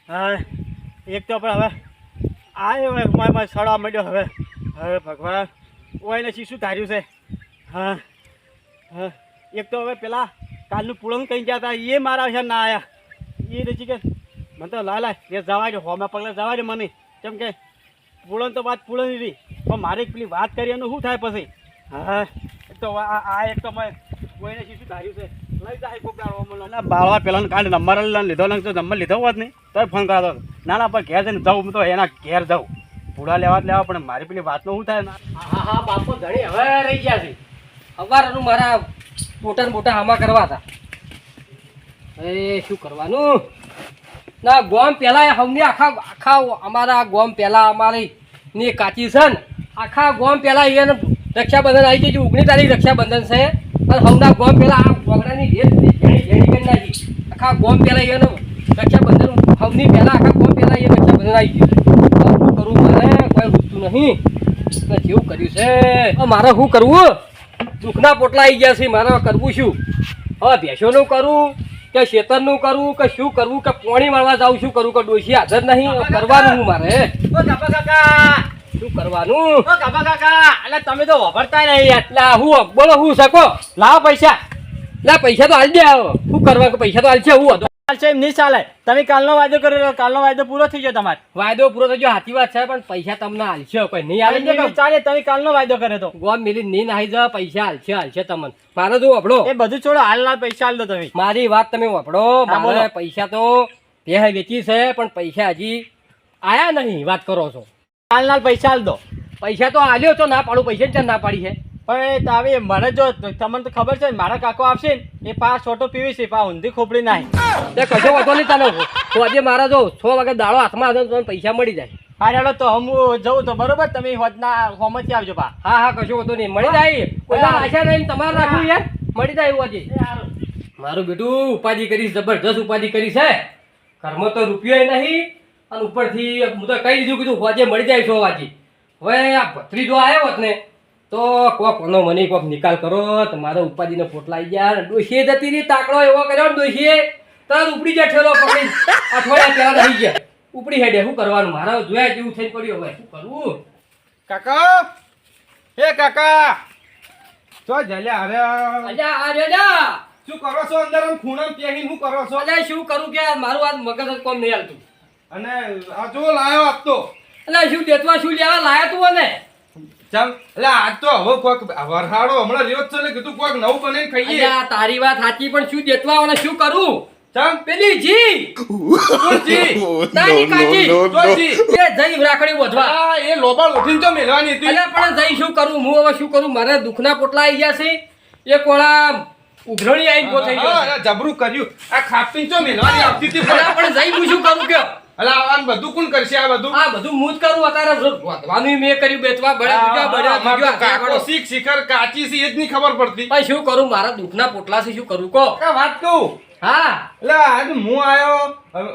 હા એક તો પણ હવે આ મારે સડવા માંડ્યો હવે ભગવાન ઓયને શું ધાર્યું છે હા હા એક તો હવે પેલા કાલનું પૂળંગ કઈ ગયા હતા એ મારા છે ના આવ્યા એ નથી કે મને તો લાય એ જવા દે હોમાં પગલા જવા દે મને કેમ કે પૂળણ તો વાત પૂળણ હતી પણ મારે પેલી વાત કરી એનું શું થાય પછી હા એક તો આ એક તો મેં કોઈને શું ધાર્યું છે લઈ જાય કોક બાળવા પેલા કાલે નંબર લીધો તો નંબર લીધો હોત નહીં તો ફોન કરાતો ના પણ ઘેર જઈને જાઉં તો એના ઘેર જાઉં પૂળા લેવા પણ મારી પેલી વાતનું શું થાય હા હા બાપુ ધણી હવે રહી ગયા છે સવારનું મારા મોટા મોટા હામા કરવા હતા એ શું કરવાનું ના ગોમ પહેલાં હમણાં આખા અમારા ગોમ પહેલાં અમારી ની કાચી છે ને આખા ગોમ પહેલાં એને રક્ષાબંધન આવી ગઈ 19 તારીખ રક્ષાબંધન છે અને હમણાં ગોમ પહેલાં આ વગડાની રેત ઘેણી કરી નાખી આખા ગોમ પહેલાં એને રક્ષાબંધન હમની પહેલાં આખા ગોમ પહેલાં એ રક્ષાબંધન આવી ગયું શું કરવું મારે કોઈ રૂચતું નહીં જેવું કર્યું છે મારે શું કરવું દુઃખના પોટલા આવી ગયા છે મારે કરવું શું હવે ભેંસોનું કરું કે ખેતરનું કરું કે શું કરવું કે પોણી મારવા જાઉં શું કરું કે ડોશી હાજર નહીં કરવાનું હું મારે શું કરવાનું એટલે તમે તો વાપરતા નહીં એટલે હું બોલો હું શકો લાવો પૈસા પૈસા તો હાલ દે શું કરવા પૈસા તો હાલ છે હું ચાલશે એમ નહીં ચાલે તમે કાલનો વાયદો કર્યો કાલનો વાયદો પૂરો થઈ ગયો તમારે વાયદો પૂરો થઈ ગયો સાચી વાત છે પણ પૈસા તમને હાલશે કોઈ નહીં હાલે ચાલે તમે કાલનો વાયદો કર્યો તો ગોમ મિલી નહીં નાહી જાવ પૈસા હાલશે તમને મારે તો વાપડો એ બધું છોડો હાલના પૈસા હાલ દો તમે મારી વાત તમે વાપડો મારે પૈસા તો બે વેચી છે પણ પૈસા હજી આયા નહીં વાત કરો છો હાલના પૈસા હાલ દો પૈસા તો હાલ્યો તો ના પાડું પૈસા જ ના પાડી છે પણ હવે મને જો તમને તો ખબર છે મારા કાકો આવશે ને એ પા છોટો પીવી છે પા ઊંધી ખોપડી નાહી તે કશો વાંધો નહીં તને તો આજે મારા જો 6 વાગે દાડો હાથમાં આવે તો પૈસા મળી જાય હા ચાલો તો હું જઉં તો બરોબર તમે હોદના હોમથી આવજો પા હા કશો વાંધો નહીં મળી જાય કોઈ આશા નહીં તમારે રાખવું યાર મળી જાય એવું આજે મારું બેટું ઉપાધિ કરી જબરજસ્ત ઉપાધિ કરી છે ઘરમાં તો રૂપિયો નહીં અને ઉપરથી હું તો કહી દીધું કીધું હોજે મળી જાય 6 વાગે હવે આ ભત્રીજો આવ્યો હોત ને તો કોનો મને કોક નિકાલ કરો તમારા ઉપાધિને પોટલા આવી ગયા ડોશીએ જતી રહી તાકડો એવો કર્યો ડોશીએ તરત ઉપડી જાય ઠેલો પકડી અઠવાડિયા પહેલા રહી ગયા ઉપડી હેડે શું કરવાનું મારા જોયા જેવું થઈને પડ્યું હવે શું કરવું કાકા હે કાકા તો જલ્યા અરે અલ્યા આ રેડા શું કરો છો અંદર ખૂણામાં પેહીને શું કરો છો અલ્યા શું કરું કે મારું આ મગજ જ કોમ નહીં હાલતું અને આ જો લાયો આપ તો અલ્યા શું દેતવા શું લેવા લાયા તું અને ચાલ એટલે આજ તો હવે કોક વરહાડો હમણાં રહ્યો જ છે ને કીધું કોક નવું બનાવીને ખાઈએ અલ્યા તારી વાત સાચી પણ શું દેતવા અને શું કરું ચાલ પેલી જી તારી કાચી જોજી એ જઈ રાખડી વધવા આ એ લોબાળ ઉઠીને તો મેલવાની હતી અલ્યા પણ જઈ શું કરું હું હવે શું કરું મારે દુખના પોટલા આવી ગયા છે એક કોળા ઉઘરણી આવીને ગો થઈ ગયો હા જબરું કર્યું આ ખાપીને તો મેલવાની આવતી હતી પણ જઈ હું શું કરું કયો અલા આવાનું બધું કોણ કરશે આ બધું હું જ કરું અત્યારે વધવાનું મેં કર્યું બેતવા બળ્યા કાકો શિખર કાચી છે એ જ નહીં ખબર પડતી ભાઈ શું કરું મારા દુખના પોટલા છે શું કરું કો વાત કહું હા એટલે આજ હું આવ્યો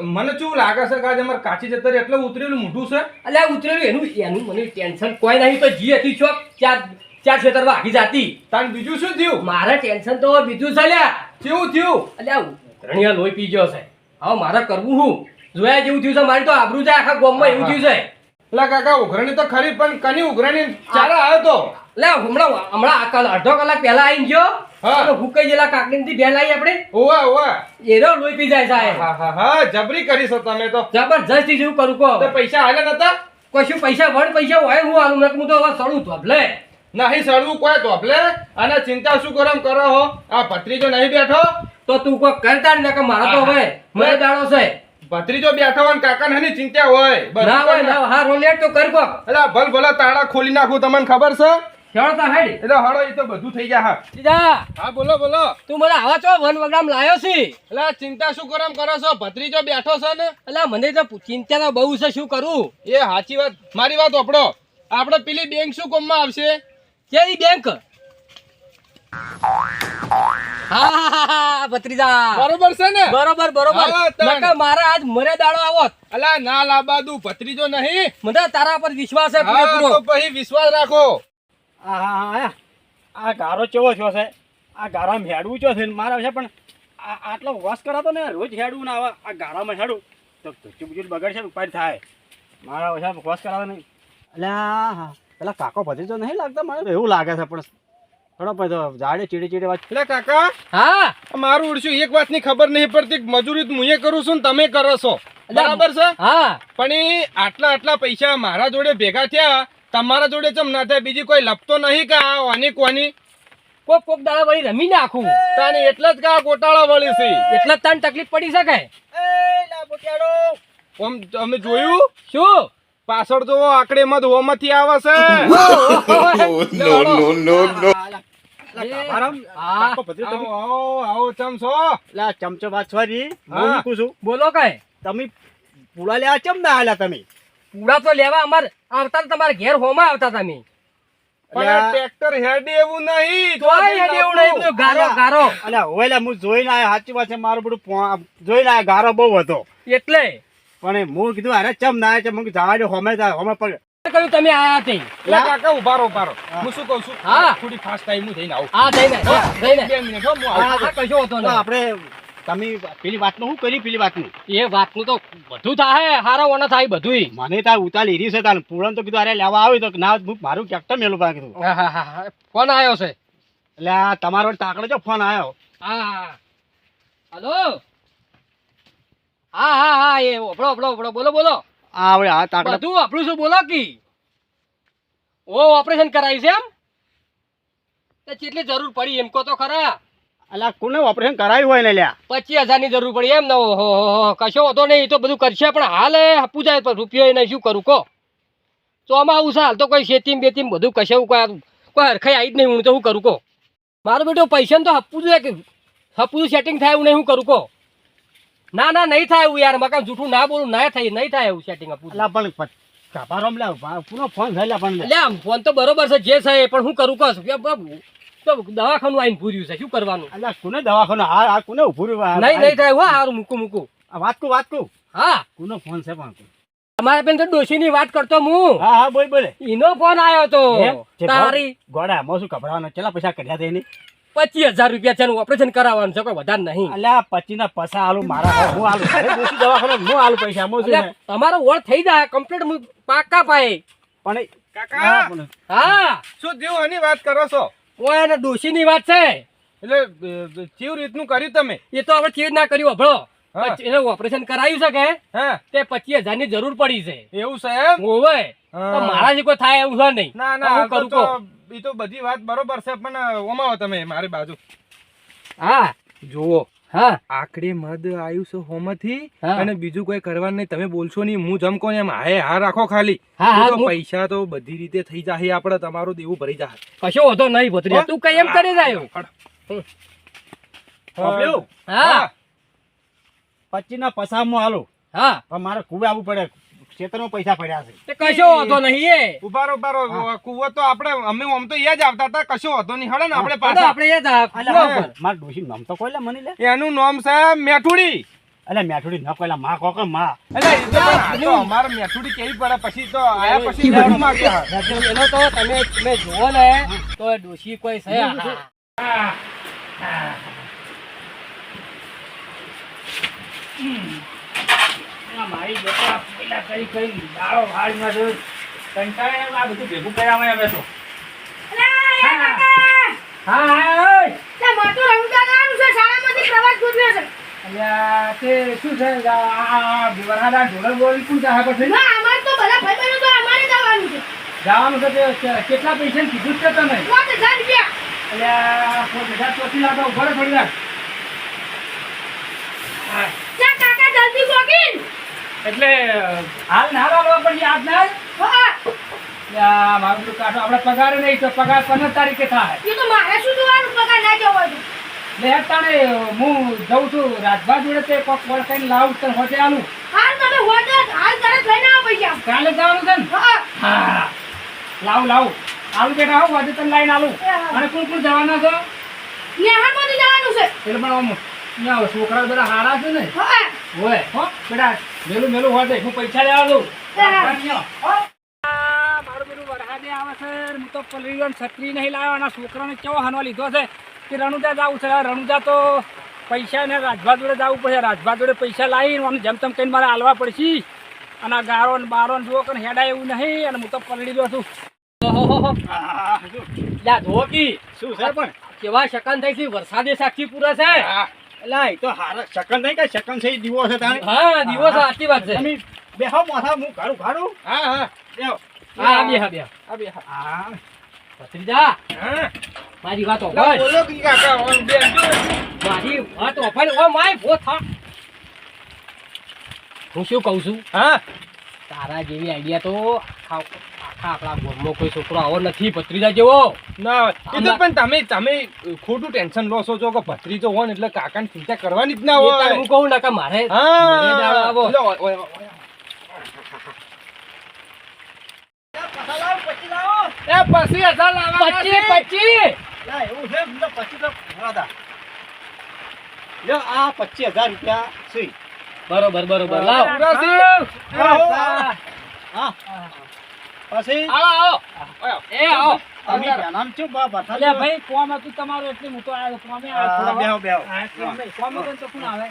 મને શું લાગે છે કે આજે અમારે કાચી જતર એટલે ઉતરેલું મોઢું છે અલ્યા ઉતરેલું એનું મને ટેન્શન કોઈ નહીં તો જી હતી ચોક ચાર ખેતર વાગી જાતી તાન બીજું શું થયું મારે ટેન્શન તો બીજું છે લ્યા કેવું થયું અલ્યા ઉઘરણીયા લોહી પી ગયો છે હવે મારે કરવું હું જોયા જેવું થયું છે મારી તો આબરૂ જાય આખા ગામમાં એવું થયું છે એટલે કાકા ઉઘરણી તો ખરી પણ કની ઉઘરણી ચારે આવ્યો તો એટલે હમણાં અડધો કલાક પહેલા આવીને ગયો હુકાઈ ગયેલા કાકડીથી બેન આવી આપણે ઓવા એનો લોહી પી જાય સાહેબ હા જબરી કરી છો તમે તો જબરજસ્ત શું કરું કહો તો પૈસા હાલે નતા કશું પૈસા પૈસા હોય હું આલું હું તો હવે સડું ધોબલે નહીં સડવું કોઈ ધોપલે અને ચિંતા શું કરો હો આ ભત્રીજો નહીં બેઠો તો તું કોઈ કરતા ને કે મારા તો હવે મને દાડો છે ભત્રીજો બેઠો હોય કાકા ને ચિંતા હોય ના હોય ના હા રોલેટ તો કર કો એટલે ભલ ભલા તાળા ખોલી નાખું તમને ખબર છે ચડતા હેડ એટલે હળો એ તો બધું થઈ જાય હા સીધા હા બોલો તું મને આવા છો વન વગડામ લાયો છે એટલે ચિંતા શું કરો છો ભત્રીજો બેઠો છે ને એટલે મને તો ચિંતા તો બહુ છે શું કરું એ સાચી વાત મારી વાત ઓપડો આપણે પેલી બેંક શું કોમમાં આવશે કેવી બેંક હા ભત્રીજા બરોબર છે ને બરોબર મારા આજ મરે દાડો આવત અલા ના લાબાદુ ભત્રીજો નહીં મને તારા પર વિશ્વાસ છે પૂરેપૂરો તો પછી વિશ્વાસ રાખો આ ગારો કેવો છો છે આ ગારામાં હેડવું છો છે મારા છે પણ આટલો વસ કરાતો ને રોજ હેડવું ના આ ગારામાં હેડું તો ધોતી બુજી બગડશે ને ઉપાડ થાય મારા ઓછા બકવાસ કરાવે નહીં અલ્યા હા પેલા કાકો ભત્રીજો નહીં લાગતા મને તો એવું લાગે છે પણ થોડો પછી જાડે ચીડી વાત એટલે કાકા હા મારું ઉડશું એક વાતની ખબર નહીં પડતી કે મજૂરી તો હું એ કરું છું ને તમે કરો છો બરાબર છે હા પણ એ આટલા પૈસા મારા જોડે ભેગા થયા તમારા જોડે ચમ ના થાય બીજી કોઈ લપતો નહીં કે આ વાની કોની કોક દાડા વળી રમી નાખું તાને એટલે જ કા ગોટાળા વળી છે એટલે તને તકલીફ પડી શકે ઓમ અમે જોયું શું પાછળ જો આકડે મત હોમાંથી આવે છે હા આવો ચમ છો ચમચો વાત છોરી હું હા. મૂકું છું બોલો કઈ તમે પૂળા લેવા ચમ ના આલ્યા તમે પૂરા તો લેવા અમાર આવતા ને તમારે ઘેર હોમાં આવતા તમે પણ આ ટ્રેક્ટર હેડે એવું નહીં તોય એને એવું નહીં બધું ગારો ગારો અલ્યા ઓયલા હું જોઈને આયો સાચી વાત છે મારું બધું જોઈને આયો ગારો બહુ હતો એટલે પણ હું કીધું અરે ચમ ના ચમ હું જવા દે હોમે પગ કહ્યું તમે આયા તે એટલે કાકા ઉભારો હું શું કહું છું હા. થોડી ફાસ્ટ ટાઈમ હું થઈને આવું હા જઈને જઈને 2 મિનિટ હો, હું આવું. હા કશો હતો ને આપણે તમે પેલી વાતનું શું કરી પેલી વાતનું એ વાતનું તો બધું થાય હારા વણા થાય બધુંય મને તાર ઉતાર લીધી છે તાર પૂરણ તો કીધું અરે લેવા આવ્યું તો ના હું મારું ટ્રેક્ટર મેલું પા કીધું હા હા હા ફોન આવ્યો છે એટલે આ તમારો તાકડો જો ફોન આવ્યો હા હલો હા હા હા એ ઓપડો બોલો આ હવે આ તાકડો બધું આપણું શું બોલો કી ઓ ઓપરેશન કરાવી છે એમ તે કેટલી જરૂર પડી એમ કહો તો ખરા અલ્યા કોને ઓપરેશન કરાવ્યું હોય ને લ્યા 25,000 ની જરૂર પડી એમ ને ઓહો કશો હતો નહીં એ તો બધું કરશે પણ હાલ આપવું જાય પણ રૂપિયો નહીં શું કરું કહો ચોમાં આવું છે હાલ તો કોઈ શેતીમ બેતીમ બધું કશે કોઈ હરખાઈ આવી જ નહીં હું તો શું કરું કહો મારું બેટો પૈસા તો હપવું જોઈએ કે હપવું સેટિંગ થાય એવું નહીં શું કરું કહો ના નહીં થાય એવું યાર મકાન જૂઠું ના બોલું નહીં થાય એવું સેટિંગ હપવું અલ્યા પણ કાપારોમ લ્યા પૂરો ફોન થઈ લ્યા પણ એટલે આમ ફોન તો બરોબર છે જે છે પણ શું કરું કહો તો દવાખાનું આવીને પૂર્યું છે શું કરવાનું અલ્યા કોને દવાખાનું આ કોને ઉભું રહ્યું નહીં થાય હો હારું મૂકું વાત કો હા કોનો ફોન છે પણ તમારા બેન તો ડોશીની વાત કરતો હું હા બોલે એનો ફોન આવ્યો તો એમ? જે તારી ગોડા મો શું કપડાનો કેટલા પૈસા કર્યા તે એની 25,000 રૂપિયા છે ઓપરેશન કરાવવાનું છે કોઈ વધારે નહીં અલ્યા 25 ના પૈસા આલું મારા હું આલું અરે દોશી દવાખાને હું આલું પૈસા મો એટલે તમારો ઓળ થઈ જાય કમ્પ્લીટ પાકા પાયે પણ કાકા હા શું થયું આની વાત કરો છો ઓય એને ડોશીની વાત છે એટલે કેવી રીતનું કર્યું તમે એ તો આપણે કેવી ના કર્યું અભળો હા. એને ઓપરેશન કરાવ્યું છે કે હા તે 25,000 ની જરૂર પડી છે એવું છે એમ ઓવે હા. તો મારા જે કોઈ થાય એવું છે નહીં ના તો હું કરું કહો એ તો બધી વાત બરોબર છે પણ ઓમાવો તમે મારી બાજુ હા જુઓ હા આકડે મદ આવ્યું છે હોમાંથી હા. અને બીજું કોઈ કરવાનું નહીં તમે બોલશો નહીં હું જમ કોને એમ હા રાખો ખાલી હા, તો હું- પૈસા તો બધી રીતે થઈ જાય આપણે તમારું દેવું ભરી જાય કશો હતો નહીં ભત્રીજા તું કઈ એમ કરી રહ્યો બાપલ્યો, હા 25 ના પૈસા હું આલું હા પણ મારે ખૂબ આવવું પડે ક્ષેત્રમાં પૈસા પડ્યા છે તે કશો હતો નહીં એ ઉભારો કુવો તો આપણે અમે આમ તો યાદ આવતા હતા કશો હતો નહીં હળે ને આપણે પાછા પાછા આપણે એ જ આ અલ્યા કૂવા ઉપર. મારા ડોશી નામ તો કોઈ લે મને લે એનું નામ છે મેઠુડી અલ્યા મેઠુડી ન કોઈલા માં કોકર માં એટલે એ તો પણ આ તો અમારે મેઠુડી કેવી પડે પછી તો આયા પછી લેવાનું માંગ્યા એનો તો તમે જુઓ ને તો એ ડોશી કોઈ છે હા. મારી બેટા પેલા કઈ દાળો ભાડ માં જો કંટાળે આ બધું ભેગું કર્યા અમે તો હા અલ્યા તે શું છે આ વરહાડા ઢોલર બોલી કોણ ચાહે પછી જવાનું છે તે કેટલા પૈસા કીધું છે તમે અલ્યા 5000 ચોથી લાખો ઉભો રહે થોડી વાર હા. એટલે હાલ ના લાવવા પડી આજ ના અલ્યા મારું બધું કાઢો આપણે પગાર નહીં તો પગાર 15 તારીખે થાય એટલે હેઠતાણે હું જઉં છું રાજભા જોડે તે કોક વળ કઈને લાવું તને હોટે આલું કાલે જવાનું છે ને હા લાવું આલુ બેટા આવું આજે તને લાઈને આલું અને કોણ જવાના છો એટલે પણ આમ અહીંયા છોકરા બધા હારા છે ને હોય હો બેટા મેલું હોય હું પૈસા લેવા દઉં મારું બધું વરસાદે આવે છે હું તો પલરી છત્રી નહીં લાવ્યો અને છોકરાને કેવો હાનવા લીધો છે કે રણુજા જવું છે રણુજા તો પૈસા ને રાજભા જોડે જવું પડશે. રાજભા જોડે પૈસા લાવીને આમ જેમ તેમ કહીને મારે હાલવા પડશે. અને આ ગારો ને બારો ને જુઓ કે હેડાય એવું નહીં. અને હું તો પલળી રહ્યો છું. ઓહોહો. આ, લ્યા જુઓ કી શું છે પણ કેવા શકન થઈ છે, વરસાદે સાક્ષી પૂરા છે. એલા એ તો હારા શકન નહીં કે શકન છે ઈ દીવો છે તાણે હા દિવસ સાચી વાત છે. તમે બેહો માથા હું ઘાડું ઘાડું હા હા બેહો હા બે હા બે આ બે હા ભત્રીજા હા મારી વાત લા, ઓફળ. બોલો કી કાકા ઓમ બેન જો. મારી વાત ઓફળ. ઓ માય ભો થા. હું શું કહું છું, હા તારા જેવી આઈડિયા તો આખા આપણા ગામમાં કોઈ છોકરો આવો નથી ભત્રીજા જેવો. ના એ તો પણ તમે ખોટું ટેન્શન લો છો કે ભત્રીજો હોય ને એટલે કાકાને ચિંતા કરવાની જ ના એ તારે હોય. હું કહું ને કે મારે હા મને દાડો આવો. લો, ઓય, ઓય. પછી લાવો એ 25,000 લાવવાના છે. 25. લા એવું છે મને પછી તો ભરાતા લ્યો આ 25,000 રૂપિયા છે બરોબર બરોબર લાવ. પૂરા છે. હા પછી આવો આવો એ આવો. તમે નામ શું બતા અલ્યા ભાઈ કોમ હતું તમારું એટલે હું તો આવ્યો. કોમે આવ્યો. બેહો બેહો હા, કોમ નહીં. કોમ વગર તો કોણ આવે?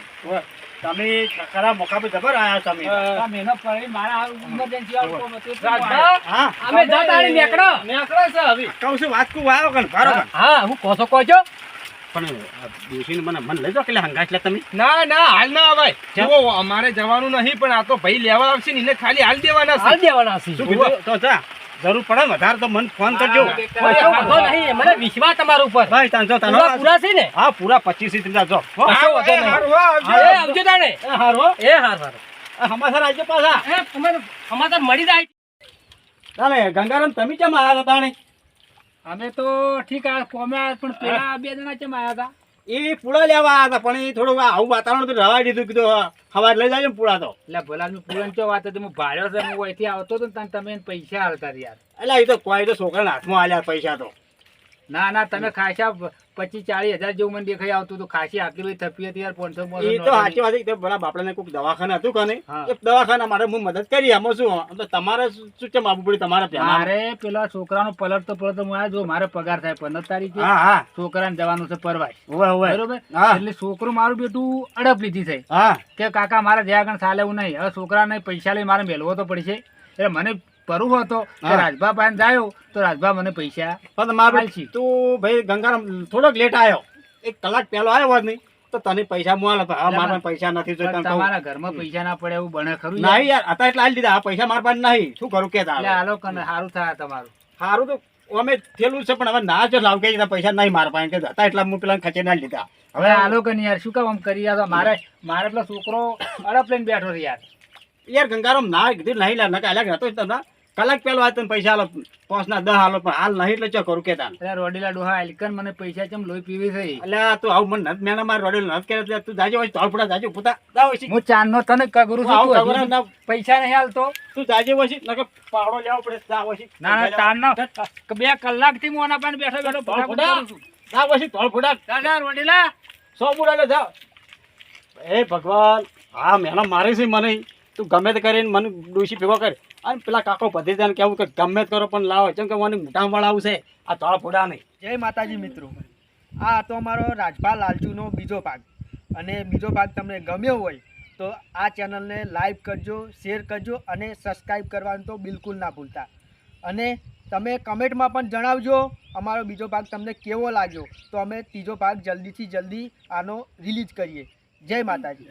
તમે ખરા મોકા પર જબર આયા તમે આ મહેનત પડી મારા ઇમરજન્સી વાળું કોમ હતું એટલે હું રાજભા, આવ્યો. હા અમે દાદાની નેકળો. નેકળે છે હવે. કહું છું વાત કુ આવ્યો કન ભારો કન હા હું કોસો કોજો. પણ દોશીને મને લઈ જાઓ કે હંગાશ લે તમે ના ના હાલ ના આવાય. જુઓ અમારે જવાનું નહીં પણ આ તો ભાઈ લેવા આવશે ને એને ખાલી હાલ દેવાના હાલ છે. દેવાના છે. શું કીધું તો જા જરૂર પડે ને વધારે તો મને ફોન કરજો કશો વાંધો નહીં, મને વિશ્વાસ તમારા ઉપર. ભાઈ તાન જો તાન પૂરા પૂરા છે ને? હા પૂરા 25 જો હો કશો વાંધો એ નહીં. હારું, હો, આવજો. હા, એ આવજો તાણે. એ હારો એ હાર હાર. હમાસર આવજો પાછા એ તમારે સમાચાર મળી જાય. તાને ગંગારામ તમે કેમ આયા હતા તાણે અમે તો ઠીક આ કોમે આવ્યા પણ પેલા બે જણા કેમ આવ્યા હતા? એ પૂળા લેવા આવ્યા હતા પણ એ થોડું આવું વાતાવરણ તો રવા દીધું કીધું હવાર લઈ જાય ને પૂળા તો એટલે ભલા પૂરણ ચો વાત હતી. હું ભાડ્યો છે, હું અહીંથી આવતો હતો ને તાન તમે એને પૈસા હાલતા રહ્યા. એટલે એ તો કોઈ તો છોકરાના હાથમાં આલ્યા પૈસા તો ના ના તમે ખાસા 25-40 હજાર જેવું મને દેખાઈ આવતું હતું. ખાસી આટલી બધી થપી હતી યાર. 500 એ તો સાચી વાત છે કે પેલા બાપડાને કોઈક દવાખાને હતું કને હા. એ દવાખાના મારે હું મદદ કરી આમાં શું આમ તો તમારે શું કેમ આવવું પડ્યું તમારે પહેલા મારે પેલા છોકરાનો પલટતો હું આ જો મારે પગાર થાય 15 તારીખે હા હા છોકરાને જવાનું છે પરવાય. હોવે હોવે બરોબર? હા. એટલે છોકરું મારું બેટું અડપ લીધી છે હા કે કાકા મારે જ્યાં આગળ ચાલે એવું નહીં. હવે છોકરાને પૈસા લઈ મારે મેળવો તો પડશે. એટલે મને પરવું હતો કે હા. રાજભા પાસે જાયો તો રાજભા મને પૈસા પણ મારું હાલશી. તું ભાઈ ગંગારામ થોડોક લેટ આવ્યો 1 કલાક પહેલો આવ્યો હોત નહીં તો તને પૈસા મોલ હવે મારા પૈસા નથી જોઈતા પણ તને કહું. તમારા ઘરમાં પૈસા ના પડે એવું બને ખરું યાર? નહીં યાર હતા એટલે આલી દીધા આ પૈસા મારા પાસે નહીં શું કરું કે એટલે હાલો કને સારું થાય તમારું. સારું તો અમે થયેલું છે પણ હવે ના જો લાવ કે પૈસા નહીં મારા પાસે કે હતા એટલા હું પેલા ખચે ના લીધા હવે હાલો કને યાર શું કામ આમ કરી રહ્યા છો? મારે પેલો છોકરો અડપ લઈને બેઠો છે યાર. યાર ગંગારામ ના કીધું નહીં લે નકા અલગ હતો જ તમને કલાક પહેલો આ તને પૈસા હાલો 5 ના 10 હાલો પણ હાલ નહીં એટલે ચો કરું કે તાન એટલે રોડીલા ડોહા એલકન મને પૈસા ચમ લોહી પીવી છે. એટલે તું આવું મને નત મેના માર રોડેલ નત કરે એટલે તું જાજે હોય તળપડા જાજે પુતા જા હોય હું ચાંદનો તને કગરું છું. આવું તું ખબર હજી ના પૈસા નહીં હાલતો. તું જાજે હોય નકે પાવડો લેવો પડે જા હોય ના ના ચાંદનો 2 કલાકથી હું આના પાસે બેઠો બેઠો તળપડા ફટાફટ કરું છું. જા હોય તળપડા દાદા રોડીલા 100 બુડા લે જા એ ભગવાન હા મેના મારે છે મને તું ગમે તે કરીને મને ડોશી ભેગો કર અને પેલા કાકો ભત્રીજાને કહેવું કે ગમે તે કરો પણ લાવો કેમ કે મને મોટા વાળા આવશે આ તળપડા નહીં જય માતાજી મિત્રો, આ હતો અમારો રાજભા લાલચુનો બીજો ભાગ. અને બીજો ભાગ તમને ગમ્યો હોય તો આ ચેનલને લાઈક કરજો, શેર કરજો અને સબસ્ક્રાઈબ કરવાનું તો બિલકુલ ના ભૂલતા. અને તમે કમેન્ટમાં પણ જણાવજો અમારો બીજો ભાગ તમને કેવો લાગ્યો, તો અમે ત્રીજો ભાગ જલ્દીથી જલ્દી આનો રિલીઝ કરીએ. જય માતાજી.